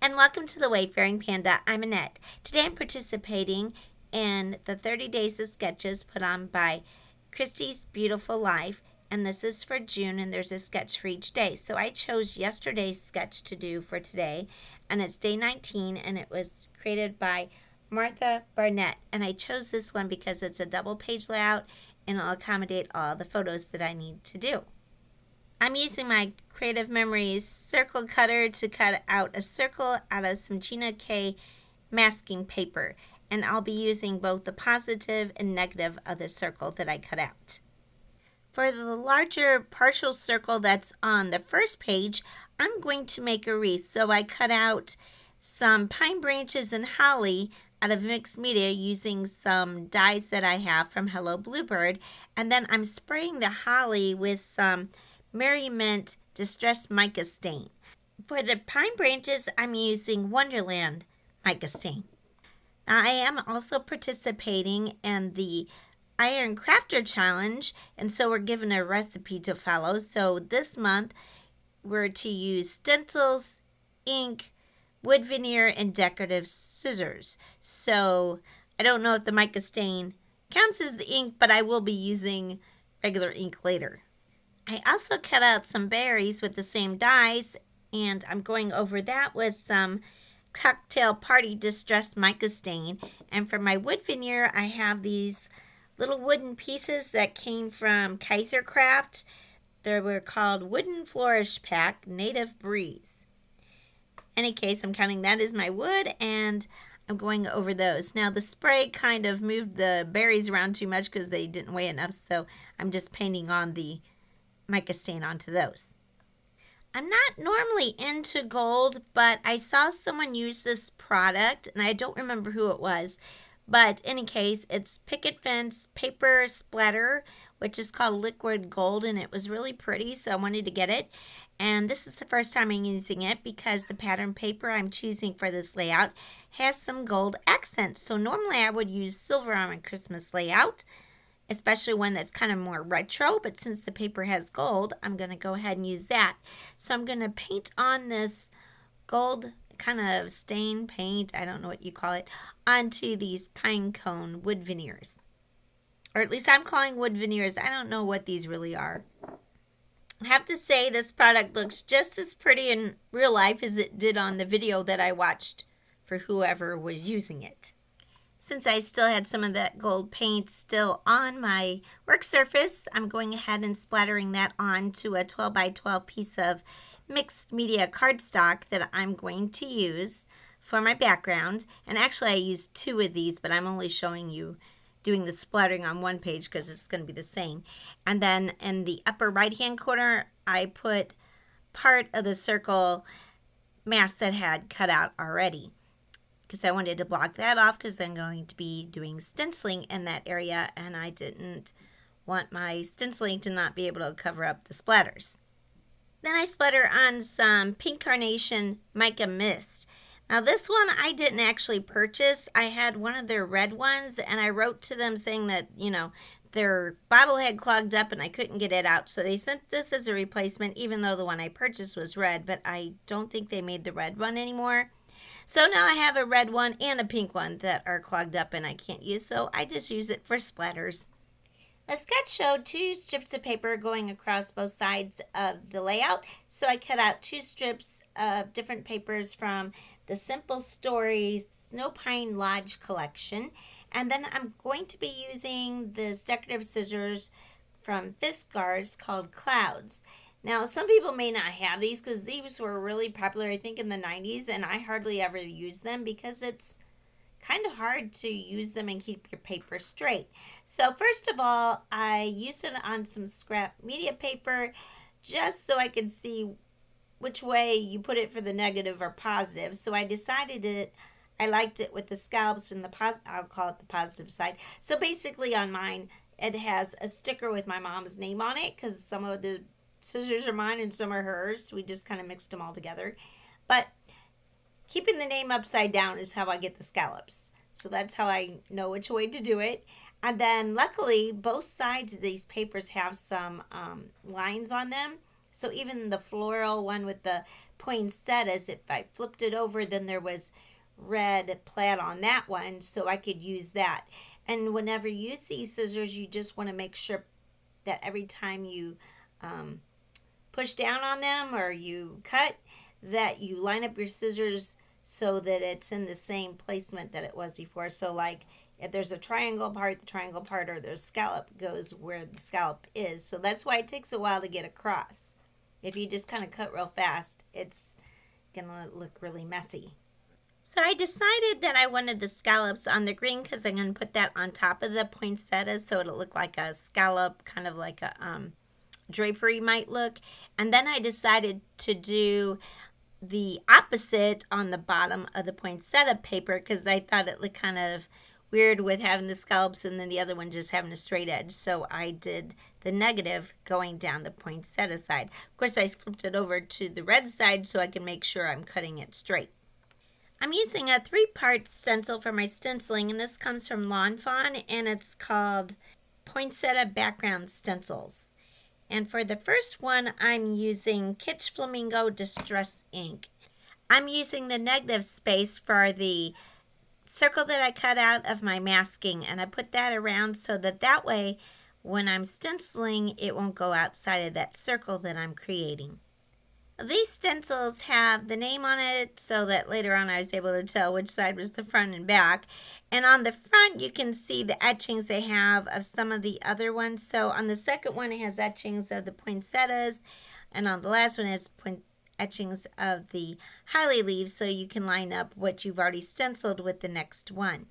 And welcome to the Wayfaring Panda. I'm Annette. Today I'm participating in the 30 Days of Sketches put on by Christie's Beautiful Life. And this is for June, and there's a sketch for each day. So I chose yesterday's sketch to do for today, and it's day 19, and it was created by Martha Barnett. And I chose this one because it's a double page layout, and it'll accommodate all the photos that I need to do. I'm using my Creative Memories circle cutter to cut out a circle out of some Gina masking paper. And I'll be using both the positive and negative of the circle that I cut out. For the larger partial circle that's on the first page, I'm going to make a wreath. So I cut out some pine branches and holly out of mixed media using some dies that I have from Hello Bluebird. And then I'm spraying the holly with some Merriment Distressed Mica Stain. For the pine branches, I'm using Wonderland Mica Stain. Now, I am also participating in the Iron Crafter Challenge, and so we're given a recipe to follow. So this month, we're to use stencils, ink, wood veneer, and decorative scissors. So I don't know if the mica stain counts as the ink, but I will be using regular ink later. I also cut out some berries with the same dies, and I'm going over that with some Cocktail Party Distressed Mica Stain. And for my wood veneer, I have these little wooden pieces that came from Kaiser Craft. They were called Wooden Flourish Pack Native Breeze. In any case, I'm counting that as my wood, and I'm going over those. Now, the spray kind of moved the berries around too much because they didn't weigh enough, so I'm just painting on the mica stain onto those. I'm not normally into gold, but I saw someone use this product, and I don't remember who it was. But in any case, it's Picket Fence Paper Splatter, which is called Liquid Gold, and it was really pretty, so I wanted to get it. And this is the first time I'm using it because the pattern paper I'm choosing for this layout has some gold accents. So normally I would use silver on a Christmas layout, especially one that's kind of more retro, but since the paper has gold, I'm going to go ahead and use that. So I'm going to paint on this gold kind of stain paint, I don't know what you call it, onto these pine cone wood veneers. Or at least I'm calling wood veneers. I don't know what these really are. I have to say this product looks just as pretty in real life as it did on the video that I watched for whoever was using it. Since I still had some of that gold paint still on my work surface, I'm going ahead and splattering that onto a 12 by 12 piece of mixed media cardstock that I'm going to use for my background. And actually I used two of these, but I'm only showing you doing the splattering on one page because it's going to be the same. And then in the upper right hand corner, I put part of the circle mask that had cut out already, because I wanted to block that off because I'm going to be doing stenciling in that area, and I didn't want my stenciling to not be able to cover up the splatters. Then I splatter on some pink Carnation Mica Mist. Now this one I didn't actually purchase. I had one of their red ones, and I wrote to them saying that, their bottle had clogged up and I couldn't get it out. So they sent this as a replacement, even though the one I purchased was red, but I don't think they made the red one anymore. So now I have a red one and a pink one that are clogged up and I can't use, so I just use it for splatters. The sketch showed two strips of paper going across both sides of the layout, so I cut out two strips of different papers from the Simple Stories Snow Pine Lodge collection, and then I'm going to be using this decorative scissors from Fiskars called Clouds. Now, some people may not have these because these were really popular, I think, in the 90s, and I hardly ever use them because it's kind of hard to use them and keep your paper straight. So first of all, I used it on some scrap media paper just so I could see which way you put it for the negative or positive. So I decided I liked it with the scallops and I'll call it the positive side. So basically on mine, it has a sticker with my mom's name on it because some of the scissors are mine and some are hers. We just kind of mixed them all together. But keeping the name upside down is how I get the scallops. So that's how I know which way to do it. And then luckily, both sides of these papers have some lines on them. So even the floral one with the poinsettias, if I flipped it over, then there was red plaid on that one, so I could use that. And whenever you use these scissors, you just want to make sure that every time you push down on them or you cut, that you line up your scissors so that it's in the same placement that it was before. So like if there's a triangle part, the triangle part, or there's scallop goes where the scallop is. So that's why it takes a while to get across. If you just kind of cut real fast, it's gonna look really messy. So I decided that I wanted the scallops on the green because I'm going to put that on top of the poinsettia so it'll look like a scallop, kind of like a drapery might look. And then I decided to do the opposite on the bottom of the poinsettia paper because I thought it looked kind of weird with having the scallops and then the other one just having a straight edge. So I did the negative going down the poinsettia side. Of course, I flipped it over to the red side so I can make sure I'm cutting it straight. I'm using a 3-part stencil for my stenciling, and this comes from Fawn, and it's called Poinsettia Background Stencils. And for the first one, I'm using Kitsch Flamingo Distress Ink. I'm using the negative space for the circle that I cut out of my masking, and I put that around so that way, when I'm stenciling, it won't go outside of that circle that I'm creating. These stencils have the name on it so that later on I was able to tell which side was the front and back. And on the front you can see the etchings they have of some of the other ones. So on the second one it has etchings of the poinsettias, and on the last one it has etchings of the holly leaves, so you can line up what you've already stenciled with the next one.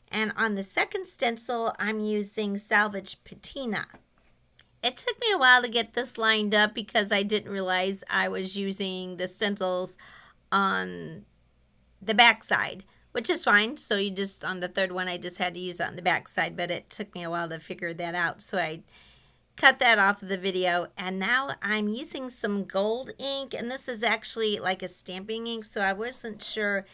And on the second stencil I'm using Salvage Patina. It took me a while to get this lined up because I didn't realize I was using the stencils on the back side, which is fine. So you just, on the third one, I just had to use it on the back side, but it took me a while to figure that out. So I cut that off of the video, and now I'm using some gold ink, and this is actually like a stamping ink, so I wasn't sure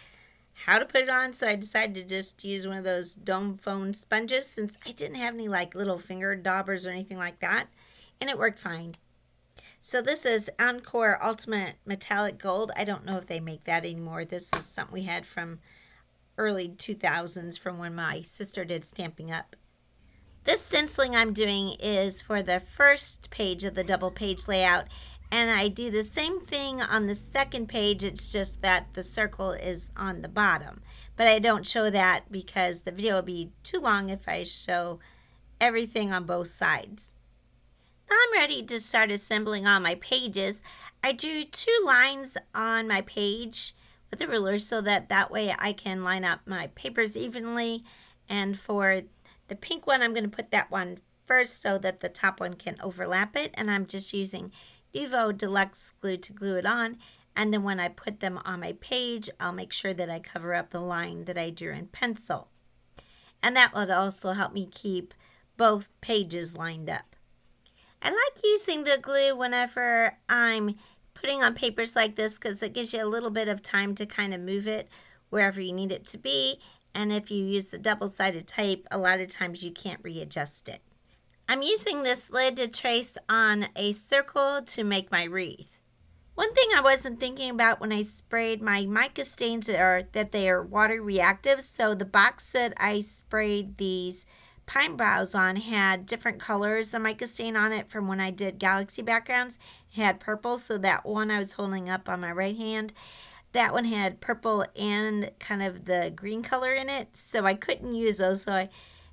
how to put it on, so I decided to just use one of those dome foam sponges since I didn't have any like little finger daubers or anything like that, and it worked fine. So this is Encore Ultimate Metallic Gold. I don't know if they make that anymore. This is something we had from early 2000s from when my sister did Stamping Up. This stenciling I'm doing is for the first page of the double page layout, and I do the same thing on the second page. It's just that the circle is on the bottom. But I don't show that because the video would be too long if I show everything on both sides. Now I'm ready to start assembling all my pages. I drew 2 lines on my page with a ruler so that way I can line up my papers evenly. And for the pink one, I'm going to put that one first so that the top one can overlap it. And I'm just using Nuvo Deluxe glue to glue it on, and then when I put them on my page, I'll make sure that I cover up the line that I drew in pencil. And that would also help me keep both pages lined up. I like using the glue whenever I'm putting on papers like this because it gives you a little bit of time to kind of move it wherever you need it to be, and if you use the double-sided tape, a lot of times you can't readjust it. I'm using this lid to trace on a circle to make my wreath. One thing I wasn't thinking about when I sprayed my mica stains are that they are water reactive. So the box that I sprayed these pine boughs on had different colors of mica stain on it from when I did galaxy backgrounds. It had purple, so that one I was holding up on my right hand, that one had purple and kind of the green color in it. So I couldn't use those, so I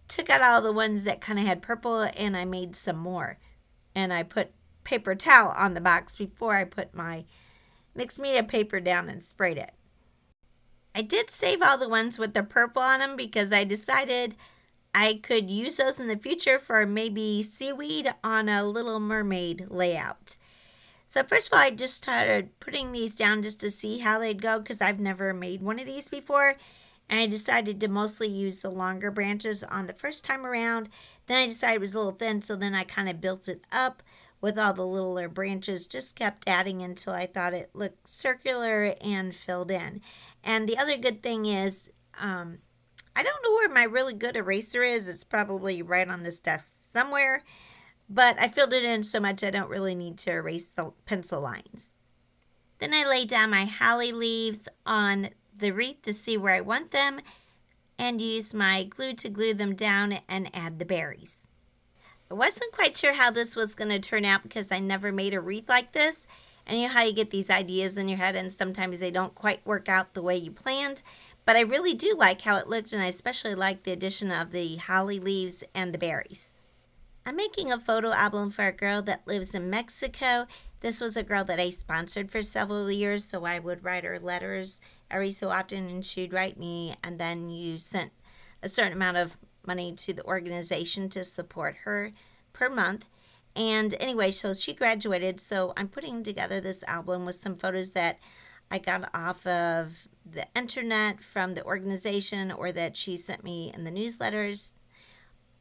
took out all the ones that kind of had purple and I made some more. And I put paper towel on the box before I put my mixed media paper down and sprayed it. I did save all the ones with the purple on them because I decided I could use those in the future for maybe seaweed on a Little Mermaid layout. So first of all, I just started putting these down just to see how they'd go because I've never made one of these before. And I decided to mostly use the longer branches on the first time around. Then I decided it was a little thin, so then I kind of built it up with all the littler branches. Just kept adding until I thought it looked circular and filled in. And the other good thing is, I don't know where my really good eraser is. It's probably right on this desk somewhere. but I filled it in so much I don't really need to erase the pencil lines. Then I laid down my holly leaves on the wreath to see where I want them and use my glue to glue them down and add the berries. I wasn't quite sure how this was going to turn out because I never made a wreath like this. And you know how you get these ideas in your head and sometimes they don't quite work out the way you planned. But I really do like how it looked, and I especially like the addition of the holly leaves and the berries. I'm making a photo album for a girl that lives in Mexico. This was a girl that I sponsored for several years, so I would write her letters every so often, and she'd write me, and then you sent a certain amount of money to the organization to support her per month. And anyway, so she graduated, so I'm putting together this album with some photos that I got off of the internet from the organization or that she sent me in the newsletters.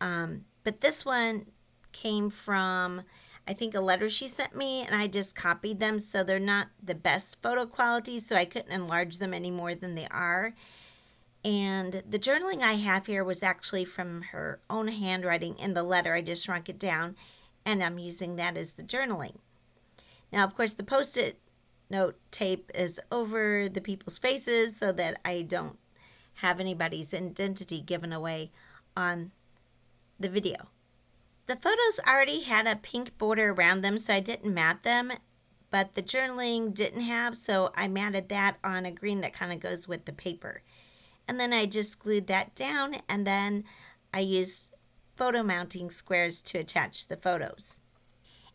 But this one came from, I think, a letter she sent me, and I just copied them, so they're not the best photo quality, so I couldn't enlarge them any more than they are. And the journaling I have here was actually from her own handwriting in the letter. I just shrunk it down, and I'm using that as the journaling. Now, of course, the Post-it note tape is over the people's faces so that I don't have anybody's identity given away on the video. The photos already had a pink border around them, so I didn't mat them, but the journaling didn't have, so I matted that on a green that kind of goes with the paper. And then I just glued that down, and then I used photo mounting squares to attach the photos.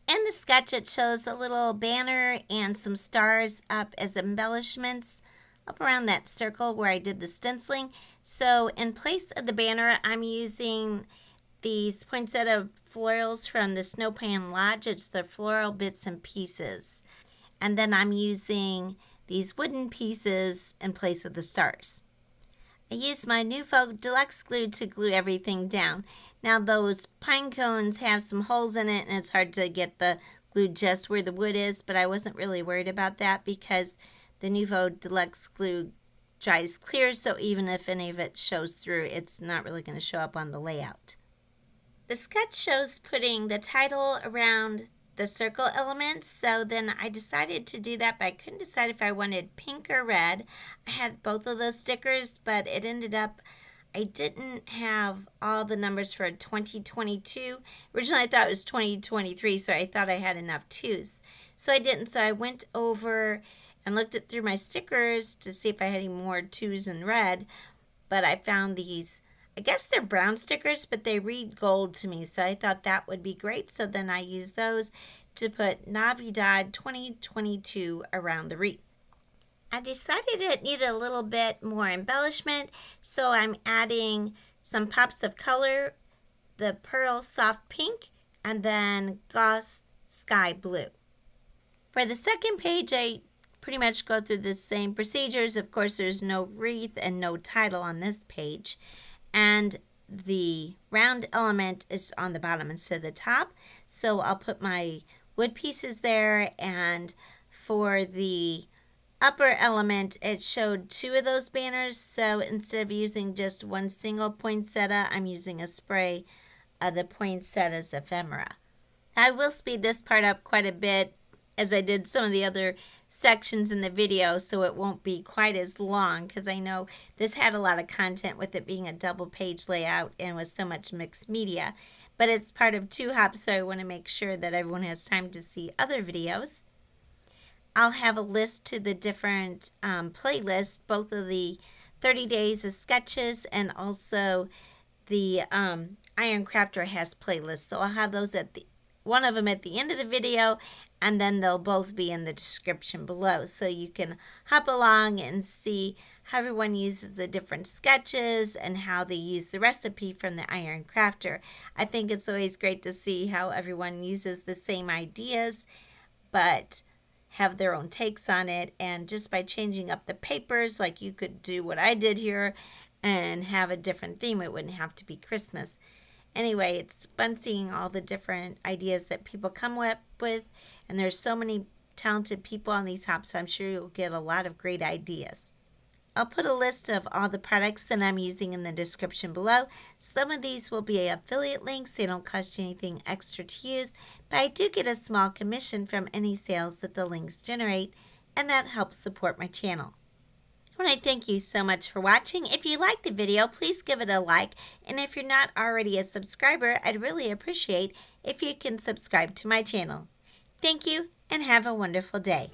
In the sketch, it shows a little banner and some stars up as embellishments up around that circle where I did the stenciling. So in place of the banner, I'm using these poinsettia florals from the Snowpan Lodge. It's the floral bits and pieces. And then I'm using these wooden pieces in place of the stars. I used my Nuvo Deluxe glue to glue everything down. Now those pine cones have some holes in it and it's hard to get the glue just where the wood is, but I wasn't really worried about that because the Nuvo Deluxe glue dries clear, so even if any of it shows through, it's not really going to show up on the layout. The sketch shows putting the title around the circle elements, so then I decided to do that, but I couldn't decide if I wanted pink or red. I had both of those stickers, but it ended up I didn't have all the numbers for 2022. Originally I thought it was 2023, so I thought I had enough twos. So I didn't, so I went over and looked it through my stickers to see if I had any more twos in red, but I found these, I guess they're brown stickers, but they read gold to me, so I thought that would be great. So then I used those to put Navidad 2022 around the wreath. I decided it needed a little bit more embellishment, so I'm adding some pops of color, the Pearl Soft Pink, and then Goth Sky Blue. For the second page, I pretty much go through the same procedures. Of course, there's no wreath and no title on this page. And the round element is on the bottom instead of the top. So I'll put my wood pieces there, and for the upper element, it showed two of those banners. So instead of using just one single poinsettia, I'm using a spray of the poinsettia's ephemera. I will speed this part up quite a bit as I did some of the other sections in the video, so it won't be quite as long, because I know this had a lot of content with it being a double page layout and with so much mixed media. But it's part of 2 hops, so I want to make sure that everyone has time to see other videos. I'll have a list to the different playlists, both of the 30 days of sketches and also the Iron Crafter has playlists. So I'll have those at one of them at the end of the video, and then they'll both be in the description below. So you can hop along and see how everyone uses the different sketches and how they use the recipe from the Iron Crafter. I think it's always great to see how everyone uses the same ideas, but have their own takes on it, and just by changing up the papers, like you could do what I did here and have a different theme. It wouldn't have to be Christmas. Anyway, it's fun seeing all the different ideas that people come up with, and there's so many talented people on these hops, so I'm sure you'll get a lot of great ideas. I'll put a list of all the products that I'm using in the description below. Some of these will be affiliate links. They don't cost you anything extra to use, but I do get a small commission from any sales that the links generate, and that helps support my channel. I want to thank you so much for watching. If you liked the video, please give it a like, and if you're not already a subscriber, I'd really appreciate if you can subscribe to my channel. Thank you, and have a wonderful day.